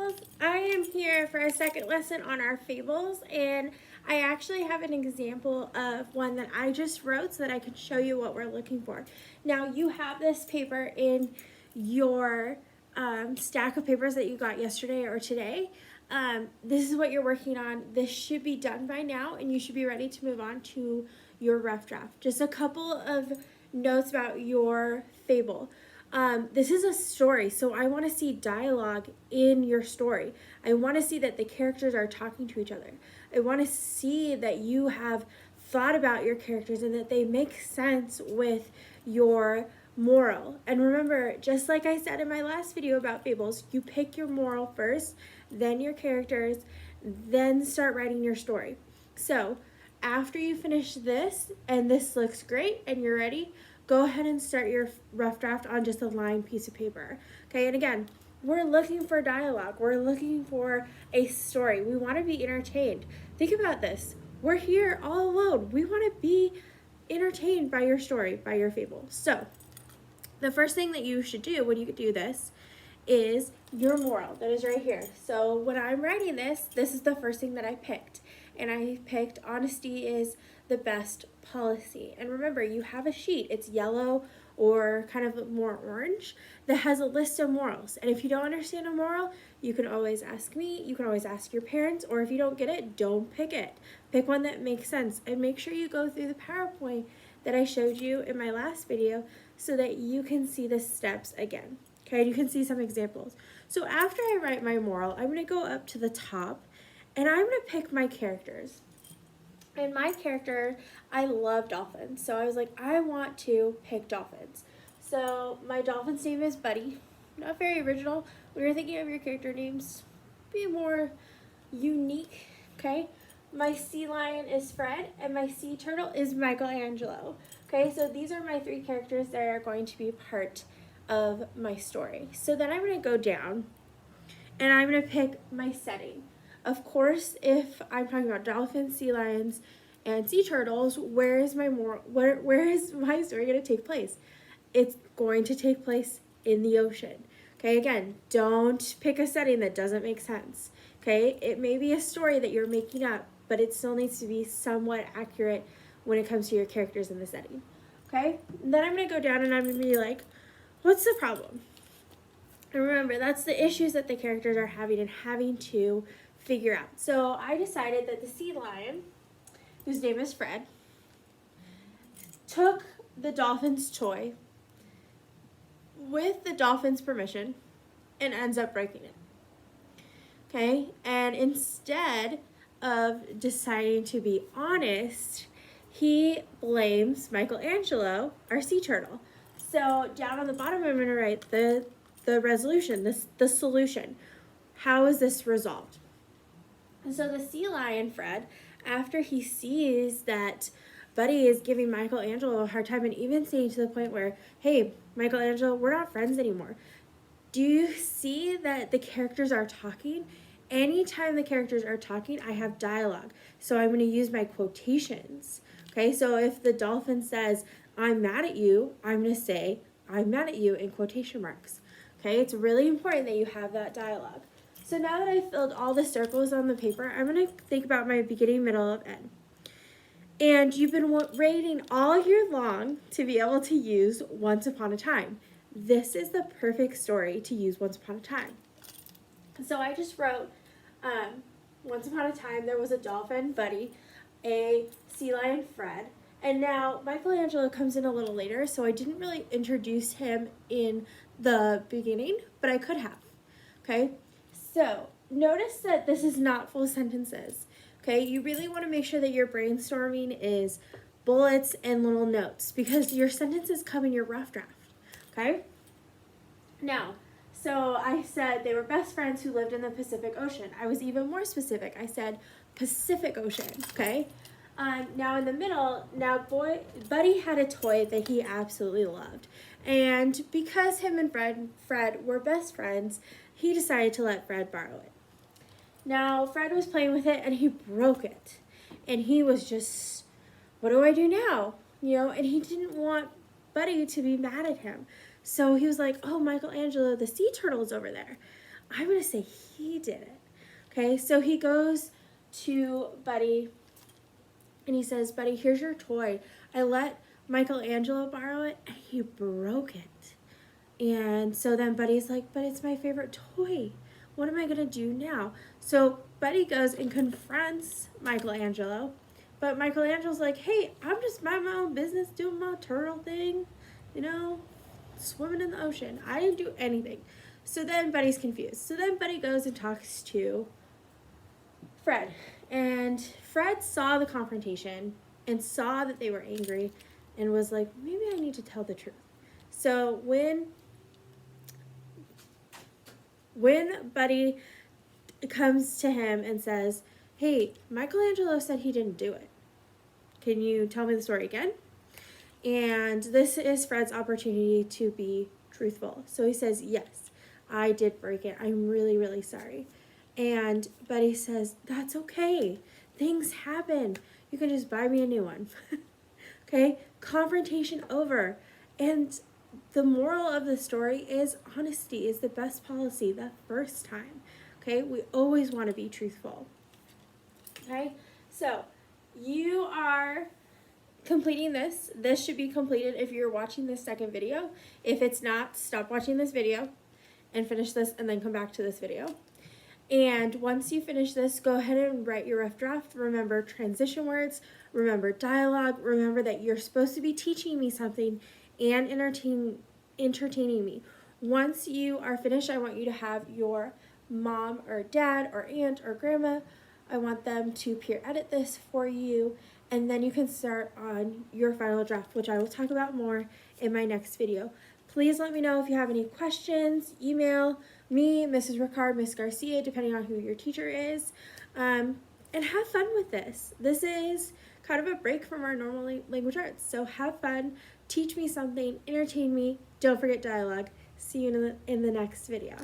Fables. I am here for a second lesson on our fables, and I actually have an example of one that I just wrote so that I can show you what we're looking for. Now, you have this paper in your stack of papers that you got yesterday or today. This is what you're working on. This should be done by now, and you should be ready to move on to your rough draft. Just a couple of notes about your fable. This is a story, so I want to see dialogue in your story. I want to see that the characters are talking to each other. I want to see that you have thought about your characters and that they make sense with your moral. And remember, just like I said in my last video about fables, you pick your moral first, then your characters, then start writing your story. So after you finish this and this looks great and you're ready, go ahead and start your rough draft on just a lined piece of paper. Okay, and again, we're looking for dialogue. We're looking for a story. We want to be entertained. Think about this. We're here all alone. We want to be entertained by your story, by your fable. So the first thing that you should do when you do this is your moral. That is right here. So when I'm writing this is the first thing that I picked. And I picked honesty is the best policy. And remember, you have a sheet. It's yellow or kind of more orange that has a list of morals. And if you don't understand a moral, you can always ask me. You can always ask your parents. Or if you don't get it, don't pick it. Pick one that makes sense. And make sure you go through the PowerPoint that I showed you in my last video so that you can see the steps again. Okay, you can see some examples. So after I write my moral, I'm going to go up to the top and I'm going to pick my characters. And my character, I love dolphins. So I was like, I want to pick dolphins. So my dolphin's name is Buddy. Not very original. When you're thinking of your character names, be more unique, okay? My sea lion is Fred, and my sea turtle is Michelangelo. Okay, so these are my three characters that are going to be part of my story. So then I'm going to go down, and I'm going to pick my setting. Of course, if I'm talking about dolphins, sea lions, and sea turtles, where is my story going to take place? It's going to take place in the ocean. Okay, again, don't pick a setting that doesn't make sense. Okay, it may be a story that you're making up, but it still needs to be somewhat accurate when it comes to your characters in the setting. Okay, and then I'm going to go down and I'm going to be like, what's the problem? And remember, that's the issues that the characters are having and having to figure out. So I decided that the sea lion, whose name is Fred, took the dolphin's toy with the dolphin's permission and ends up breaking it. Okay, and instead of deciding to be honest, he blames Michelangelo, our sea turtle. So down on the bottom, I'm going to write the resolution, the solution. How is this resolved? And so the sea lion, Fred, after he sees that Buddy is giving Michelangelo a hard time and even saying to the point where, hey, Michelangelo, we're not friends anymore. Do you see that the characters are talking? Anytime the characters are talking, I have dialogue. So I'm going to use my quotations. Okay, so if the dolphin says, I'm mad at you, I'm going to say, I'm mad at you in quotation marks. Okay, it's really important that you have that dialogue. So now that I've filled all the circles on the paper, I'm going to think about my beginning, middle, of end. And you've been waiting all year long to be able to use Once Upon a Time. This is the perfect story to use Once Upon a Time. So I just wrote, Once Upon a Time, there was a dolphin, Buddy, a sea lion, Fred, and now Michelangelo comes in a little later, so I didn't really introduce him in the beginning, but I could have, okay? So notice that this is not full sentences, okay? You really want to make sure that your brainstorming is bullets and little notes because your sentences come in your rough draft, okay? Now, so I said they were best friends who lived in the Pacific Ocean. I was even more specific. I said Pacific Ocean, okay? Now in the middle, Buddy had a toy that he absolutely loved. And because him and Fred were best friends, he decided to let Fred borrow it. Now, Fred was playing with it and he broke it. And he was just, what do I do now? You know, and he didn't want Buddy to be mad at him. So he was like, oh, Michelangelo, the sea turtle's over there. I'm going to say he did it. Okay, so he goes to Buddy and he says, Buddy, here's your toy. I let Michelangelo borrow it and he broke it. And so then Buddy's like, but it's my favorite toy. What am I going to do now? So Buddy goes and confronts Michelangelo. But Michelangelo's like, hey, I'm just minding my own business, doing my turtle thing, you know, swimming in the ocean. I didn't do anything. So then Buddy's confused. So then Buddy goes and talks to Fred. And Fred saw the confrontation and saw that they were angry and was like, maybe I need to tell the truth. So when Buddy comes to him and says, hey, Michelangelo said he didn't do it. Can you tell me the story again? And this is Fred's opportunity to be truthful. So he says, yes, I did break it. I'm really, really sorry. And Buddy says, that's okay. Things happen. You can just buy me a new one. Okay? Confrontation over. And the moral of the story is honesty is the best policy the first time. Okay? We always want to be truthful. Okay? So, you are completing this. This should be completed if you're watching this second video. If it's not, stop watching this video and finish this and then come back to this video. And once you finish this, go ahead and write your rough draft. Remember transition words, remember dialogue, remember that you're supposed to be teaching me something and entertaining me. Once you are finished, I want you to have your mom or dad or aunt or grandma, I want them to peer edit this for you, and then you can start on your final draft, which I will talk about more in my next video. Please let me know if you have any questions. Email me, Mrs. Ricard, Miss Garcia, depending on who your teacher is. And have fun with this. This is kind of a break from our normal language arts. So have fun, teach me something, entertain me. Don't forget dialogue. See you in the next video.